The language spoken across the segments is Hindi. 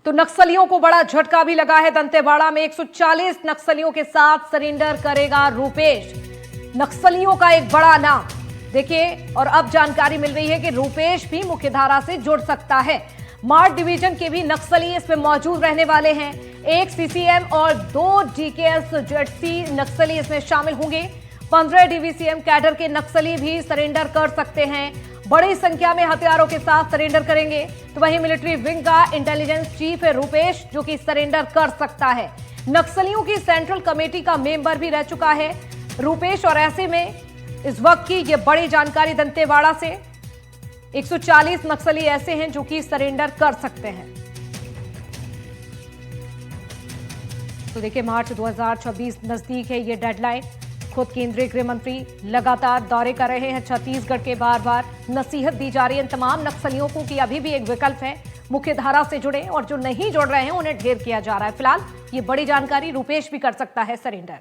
तो नक्सलियों को बड़ा झटका भी लगा है। दंतेवाड़ा में 140 नक्सलियों के साथ सरेंडर करेगा रूपेश। नक्सलियों का एक बड़ा नाम देखिए, और अब जानकारी मिल रही है कि रूपेश भी मुख्यधारा से जुड़ सकता है। मार्ट डिवीजन के भी नक्सली इसमें मौजूद रहने वाले हैं। एक सीसीएम और 2 डीकेएस जेडसी नक्सली इसमें शामिल होंगे। 15 डीवीसीएम कैडर के नक्सली भी सरेंडर कर सकते हैं। बड़ी संख्या में हथियारों के साथ सरेंडर करेंगे। तो वहीं मिलिट्री विंग का इंटेलिजेंस चीफ है रूपेश, जो कि सरेंडर कर सकता है। नक्सलियों की सेंट्रल कमेटी का मेंबर भी रह चुका है रूपेश, और ऐसे में इस वक्त की ये बड़ी जानकारी दंतेवाड़ा से 140 नक्सली ऐसे हैं जो कि सरेंडर कर सकते हैं। तो देखिए, मार्च 2026 नजदीक है ये डेडलाइन। खुद केंद्रीय गृह मंत्री लगातार दौरे कर रहे हैं छत्तीसगढ़ के। बार बार नसीहत दी जा रही है तमाम नक्सलियों को कि अभी भी एक विकल्प है, मुख्य धारा से जुड़े, और जो नहीं जुड़ रहे हैं उन्हें ढेर किया जा रहा है। फिलहाल ये बड़ी जानकारी, रूपेश भी कर सकता है सरेंडर।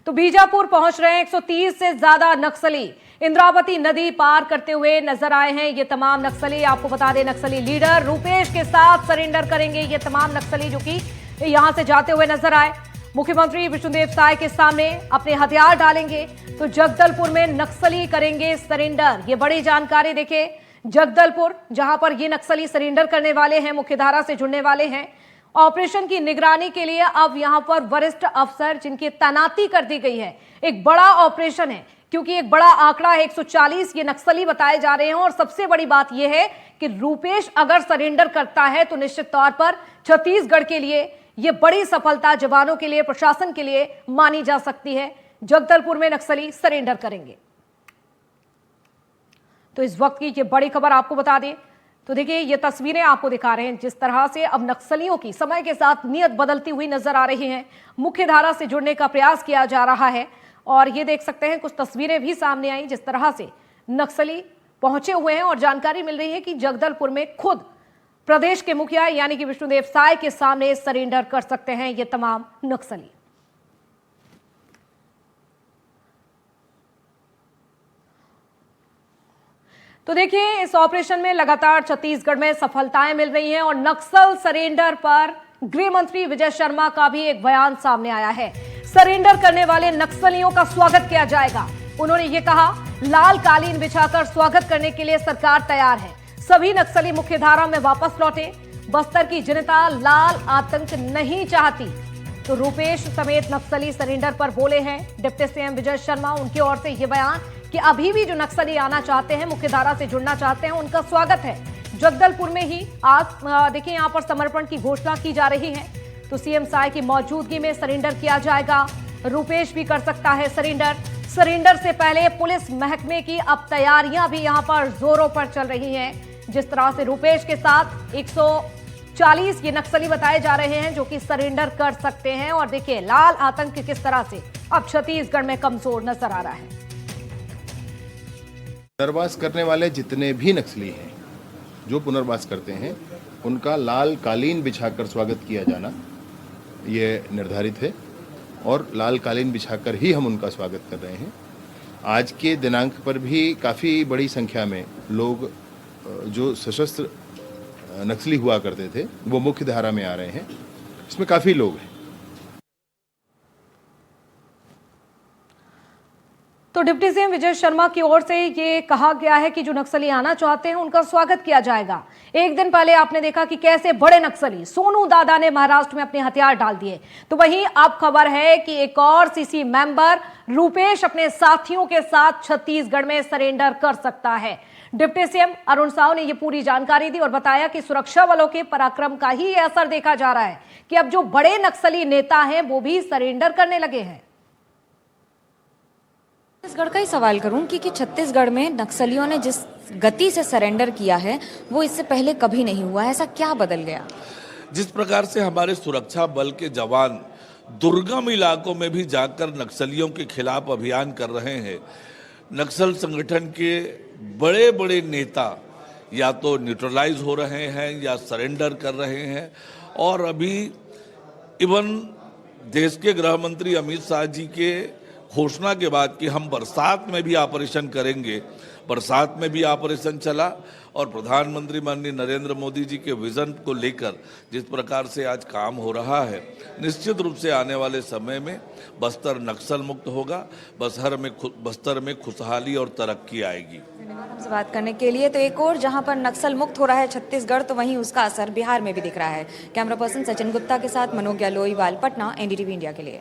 तो बीजापुर पहुंच रहे हैं 130 से ज्यादा नक्सली। इंद्रावती नदी पार करते हुए नजर आए हैं ये तमाम नक्सली। आपको बता दें, नक्सली लीडर रूपेश के साथ सरेंडर करेंगे ये तमाम नक्सली जो कि यहां से जाते हुए नजर आए। मुख्यमंत्री विष्णुदेव साय के सामने अपने हथियार डालेंगे। तो जगदलपुर में नक्सली करेंगे सरेंडर, ये बड़ी जानकारी। देखिए, जगदलपुर जहां पर ये नक्सली सरेंडर करने वाले हैं, मुख्यधारा से जुड़ने वाले हैं। ऑपरेशन की निगरानी के लिए अब यहां पर वरिष्ठ अफसर जिनकी तैनाती कर दी गई है। एक बड़ा ऑपरेशन है क्योंकि एक बड़ा आंकड़ा है, 140 ये नक्सली बताए जा रहे हैं। और सबसे बड़ी बात यह है कि रूपेश अगर सरेंडर करता है तो निश्चित तौर पर छत्तीसगढ़ के लिए यह बड़ी सफलता, जवानों के लिए, प्रशासन के लिए मानी जा सकती है। जगदलपुर में नक्सली सरेंडर करेंगे। तो इस वक्त की ये बड़ी खबर आपको बता दें। तो देखिए, ये तस्वीरें आपको दिखा रहे हैं जिस तरह से अब नक्सलियों की समय के साथ नीयत बदलती हुई नजर आ रही है। मुख्य धारा से जुड़ने का प्रयास किया जा रहा है। और ये देख सकते हैं, कुछ तस्वीरें भी सामने आई जिस तरह से नक्सली पहुंचे हुए हैं। और जानकारी मिल रही है कि जगदलपुर में खुद प्रदेश के मुखिया यानी कि विष्णुदेव साय के सामने सरेंडर कर सकते हैं ये तमाम नक्सली। तो देखिए, इस ऑपरेशन में लगातार छत्तीसगढ़ में सफलताएं मिल रही हैं। और नक्सल सरेंडर पर गृह मंत्री विजय शर्मा का भी एक बयान सामने आया है। सरेंडर करने वाले नक्सलियों का स्वागत किया जाएगा। उन्होंने ये कहा, लाल कालीन बिछाकर स्वागत करने के लिए सरकार तैयार है। सभी नक्सली मुख्यधारा में वापस लौटे। बस्तर की जनता लाल आतंक नहीं चाहती। तो रूपेश समेत नक्सली सरेंडर पर बोले हैं डिप्टी सीएम विजय शर्मा। उनकी ओर से यह बयान कि अभी भी जो नक्सली आना चाहते हैं, मुख्यधारा से जुड़ना चाहते हैं, उनका स्वागत है। जगदलपुर में ही आज देखिए, यहां पर समर्पण की घोषणा की जा रही है। तो सीएम साय की मौजूदगी में सरेंडर किया जाएगा। रूपेश भी कर सकता है सरेंडर। सरेंडर से पहले पुलिस महकमे की अब तैयारियां भी यहां पर जोरों पर चल रही हैं। जिस तरह से रूपेश के साथ 140 ये नक्सली बताए जा रहे हैं जो कि सरेंडर कर सकते हैं। और देखिए, लाल आतंक किस तरह से अब छत्तीसगढ़ में कमजोर नजर आ रहा है। पुनर्वास करने वाले जितने भी नक्सली हैं जो पुनर्वास करते हैं, उनका लाल कालीन बिछाकर स्वागत किया जाना ये निर्धारित है। और लाल कालीन बिछाकर ही हम उनका स्वागत कर रहे हैं। आज के दिनांक पर भी काफ़ी बड़ी संख्या में लोग जो सशस्त्र नक्सली हुआ करते थे वो मुख्य धारा में आ रहे हैं। इसमें काफ़ी लोग हैं। तो डिप्टी सीएम विजय शर्मा की ओर से ये कहा गया है कि जो नक्सली आना चाहते हैं उनका स्वागत किया जाएगा। एक दिन पहले आपने देखा कि कैसे बड़े नक्सली सोनू दादा ने महाराष्ट्र में अपने हथियार डाल दिए। तो वहीं अब खबर है कि एक और सीसी मेंबर रूपेश अपने साथियों के साथ छत्तीसगढ़ में सरेंडर कर सकता है। डिप्टी सीएम अरुण साव ने यह पूरी जानकारी दी और बताया कि सुरक्षा बलों के पराक्रम का ही असर देखा जा रहा है कि अब जो बड़े नक्सली नेता हैं वो भी सरेंडर करने लगे हैं। छत्तीसगढ़ का ही सवाल करूं कि छत्तीसगढ़ में नक्सलियों ने जिस गति से सरेंडर किया है वो इससे पहले कभी नहीं हुआ। ऐसा क्या बदल गया? जिस प्रकार से हमारे सुरक्षा बल के जवान दुर्गम इलाकों में भी जाकर नक्सलियों के खिलाफ अभियान कर रहे हैं, नक्सल संगठन के बड़े बड़े नेता या तो न्यूट्रलाइज हो रहे हैं या सरेंडर कर रहे हैं। और अभी इवन देश के गृह मंत्री अमित शाह जी के घोषणा के बाद कि हम बरसात में भी ऑपरेशन करेंगे, बरसात में भी ऑपरेशन चला और प्रधानमंत्री माननीय नरेंद्र मोदी जी के विजन को लेकर जिस प्रकार से आज काम हो रहा है, निश्चित रूप से आने वाले समय में बस्तर नक्सल मुक्त होगा, बस्तर में खुशहाली और तरक्की आएगी। हमसे बात करने के लिए तो एक और जहां पर नक्सल मुक्त हो रहा है छत्तीसगढ़, तो वहीं उसका असर बिहार में भी दिख रहा है। कैमरा पर्सन सचिन गुप्ता के साथ मनोज्ञा लोईवाल, पटना, एनडीटीवी इंडिया के लिए।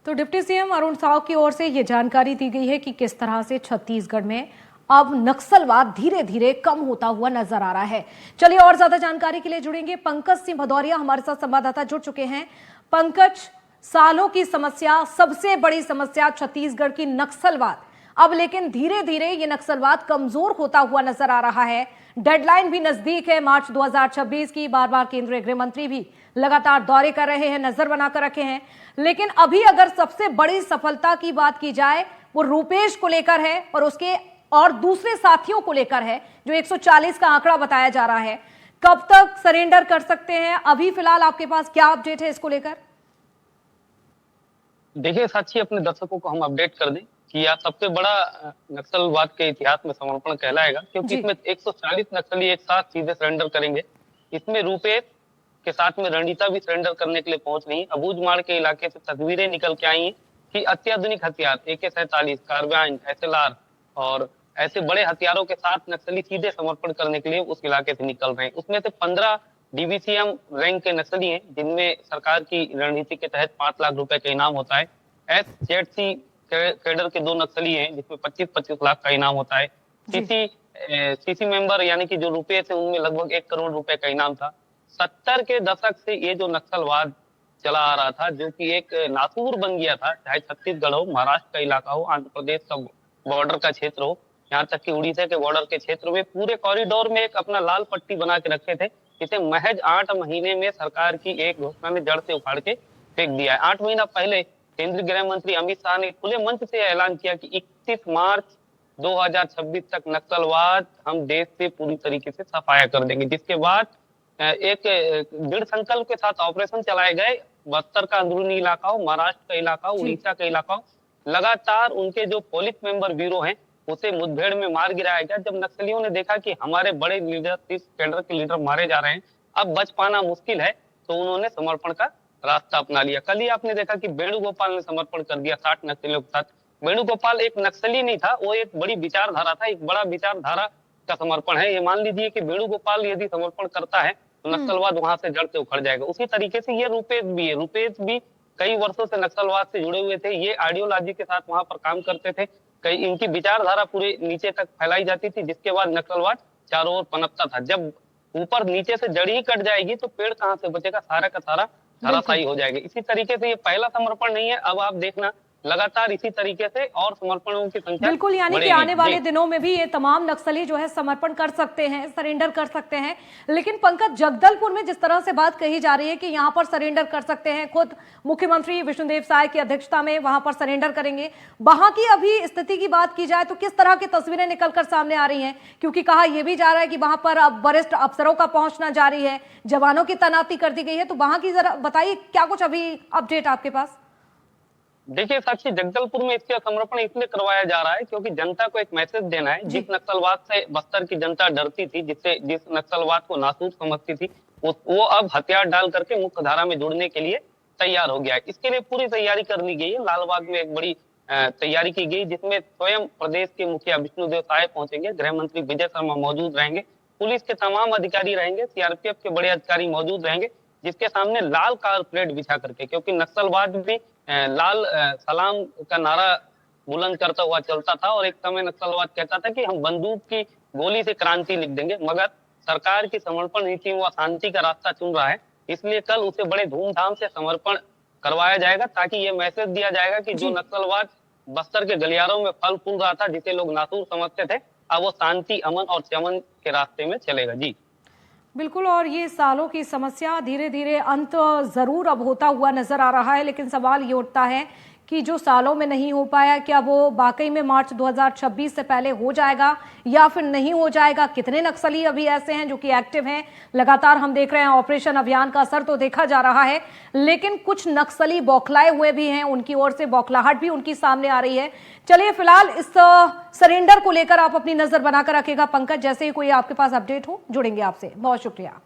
तो डिप्टी सीएम अरुण साव की ओर से ये जानकारी दी गई है कि किस तरह से छत्तीसगढ़ में अब नक्सलवाद धीरे धीरे कम होता हुआ नजर आ रहा है। चलिए और ज्यादा जानकारी के लिए जुड़ेंगे पंकज सिंह भदौरिया, हमारे साथ संवाददाता जुड़ चुके हैं। पंकज, सालों की समस्या, सबसे बड़ी समस्या छत्तीसगढ़ की नक्सलवाद, अब लेकिन धीरे धीरे ये नक्सलवाद कमजोर होता हुआ नजर आ रहा है। डेडलाइन भी नजदीक है मार्च 2026 की। बार बार केंद्रीय गृह मंत्री भी लगातार दौरे कर रहे हैं, नजर बनाकर रखे हैं। लेकिन अभी अगर सबसे बड़ी सफलता की बात की जाए वो रूपेश को लेकर है और उसके और दूसरे साथियों को लेकर है, जो 140 का आंकड़ा बताया जा रहा है। कब तक सरेंडर कर सकते हैं? अभी फिलहाल आपके पास क्या अपडेट है इसको लेकर? देखिए साक्षी, अपने दर्शकों को हम अपडेट कर दें कि यह सबसे बड़ा नक्सलवाद के इतिहास में समर्पण कहलाएगा, क्योंकि इसमें 140 नक्सली एक साथ सीधे सरेंडर करेंगे। इसमें रूपेश के साथ में रणनीता भी सरेंडर करने के लिए पहुंच रही है। अबूझमाड़ के इलाके से तस्वीरें निकल के आई हैं कि अत्याधुनिक हथियार AK-47, कार्बाइन, SLR और ऐसे बड़े हथियारों के साथ नक्सली सीधे समर्पण करने के लिए उस इलाके से निकल रहे हैं। उसमें से 15 DVCM रैंक के नक्सली हैं, जिनमें सरकार की रणनीति के तहत 5 लाख रुपए का इनाम होता है। SZC कैडर के 2 नक्सली हैं, जिसमें 25-25 लाख का इनाम होता है। CC मेंबर यानी कि जो रुपये थे उनमें लगभग 1 करोड़ रुपए का इनाम था। 70 के दशक से ये जो नक्सलवाद चला आ रहा था, जो कि एक नासूर बन गया था, चाहे छत्तीसगढ़ हो, महाराष्ट्र का इलाका हो, आंध्र प्रदेश का बॉर्डर का क्षेत्र हो, यहाँ तक कि उड़ीसा के बॉर्डर के क्षेत्र में पूरे कॉरिडोर में एक अपना लाल पट्टी बना के रखे थे। इसे महज 8 महीने में सरकार की एक घोषणा ने जड़ से उखाड़ के फेंक दिया है। 8 महीना पहले केंद्रीय गृह मंत्री अमित शाह ने खुले मंच से ऐलान किया कि 31 मार्च 2026 तक नक्सलवाद हम देश से पूरी तरीके से सफाया कर देंगे, जिसके बाद एक दृढ़ संकल्प के साथ ऑपरेशन चलाए गए। बस्तर का अंदरूनी इलाका हो, महाराष्ट्र का इलाका हो, उड़ीसा का इलाका हो, लगातार उनके जो पुलिस मेंबर ब्यूरो हैं उसे मुठभेड़ में मार गिराया गया। जब नक्सलियों ने देखा कि हमारे बड़े लीडर, 30 कैडर के लीडर मारे जा रहे हैं, अब बच पाना मुश्किल है, तो उन्होंने समर्पण का रास्ता अपना लिया। कल ही आपने देखा कि वेणुगोपाल ने समर्पण कर दिया 60 नक्सलियों के साथ। वेणुगोपाल एक नक्सली नहीं था, वो एक बड़ी विचारधारा था, एक बड़ा विचारधारा का समर्पण है। ये मान लीजिए कि वेणुगोपाल यदि समर्पण करता है तो नक्सलवाद वहां से जड़ से उखड़ जाएगा। उसी तरीके से ये रूपेश भी है। रूपेश भी कई वर्षों से नक्सलवाद से जुड़े हुए थे। ये आइडियोलॉजी के साथ वहां पर काम करते थे। कई इनकी विचारधारा पूरे नीचे तक फैलाई जाती थी, जिसके बाद नक्सलवाद चारों ओर पनपता था। जब ऊपर नीचे से जड़ ही कट जाएगी तो पेड़ कहाँ से बचेगा? सारा का सारा धराशायी हो जाएगा। इसी तरीके से ये पहला समर्पण नहीं है। अब आप देखना लगातार इसी तरीके से और समर्पणों की संख्या बिल्कुल, यानी कि आने वाले दिनों में भी ये तमाम नक्सली जो है समर्पण कर सकते हैं, सरेंडर कर सकते हैं। लेकिन पंकज, जगदलपुर में जिस तरह से बात कही जा रही है कि यहां पर सरेंडर कर सकते हैं, खुद मुख्यमंत्री विष्णुदेव साय की अध्यक्षता में वहां पर सरेंडर करेंगे, वहां की अभी स्थिति की बात की जाए तो किस तरह की तस्वीरें निकलकर सामने आ रही हैं? क्योंकि कहा यह भी जा रहा है कि वहां पर अब वरिष्ठ अफसरों का पहुंचना जारी है, जवानों की तैनाती कर दी गई है, तो वहां की जरा बताइए क्या कुछ अभी अपडेट आपके पास? देखिए साक्षी, जगदलपुर में इसका समर्पण इसलिए करवाया जा रहा है क्योंकि जनता को एक मैसेज देना है। जिस नक्सलवाद से बस्तर की जनता डरती थी, जिस नक्सलवाद को नासूर समझती थी, वो अब हथियार डाल करके मुख्य धारा में जुड़ने के लिए तैयार हो गया है। इसके लिए पूरी तैयारी कर ली गई है। लालबाग में एक बड़ी तैयारी की गई, जिसमें स्वयं प्रदेश के मुखिया विष्णुदेव साय पहुंचेंगे, गृह मंत्री विजय शर्मा मौजूद रहेंगे, पुलिस के तमाम अधिकारी रहेंगे, CRPF के बड़े अधिकारी मौजूद रहेंगे, जिसके सामने लाल कारपेट बिछा करके, क्योंकि नक्सलवाद भी लाल सलाम का नारा बुलंद करता हुआ चलता था और एक समय नक्सलवाद कहता था कि हम बंदूक की गोली से क्रांति लिख देंगे। मगर सरकार की समर्पण नीति व शांति का रास्ता चुन रहा है, इसलिए कल उसे बड़े धूमधाम से समर्पण करवाया जाएगा, ताकि ये मैसेज दिया जाएगा कि जो नक्सलवाद बस्तर के गलियारों में फल फूल रहा था, जिसे लोग नासूर समझते थे, अब वो शांति, अमन और चमन के रास्ते में चलेगा। जी बिल्कुल, और ये सालों की समस्या धीरे धीरे अंत जरूर अब होता हुआ नजर आ रहा है, लेकिन सवाल ये उठता है कि जो सालों में नहीं हो पाया, क्या वो वाकई में मार्च 2026 से पहले हो जाएगा या फिर नहीं हो जाएगा? कितने नक्सली अभी ऐसे हैं जो कि एक्टिव हैं? लगातार हम देख रहे हैं ऑपरेशन अभियान का असर तो देखा जा रहा है, लेकिन कुछ नक्सली बौखलाए हुए भी हैं, उनकी ओर से बौखलाहट भी उनकी सामने आ रही है। चलिए फिलहाल इस सरेंडर को लेकर आप अपनी नजर बनाकर रखिएगा पंकज, जैसे ही कोई आपके पास अपडेट हो जुड़ेंगे आपसे। बहुत शुक्रिया।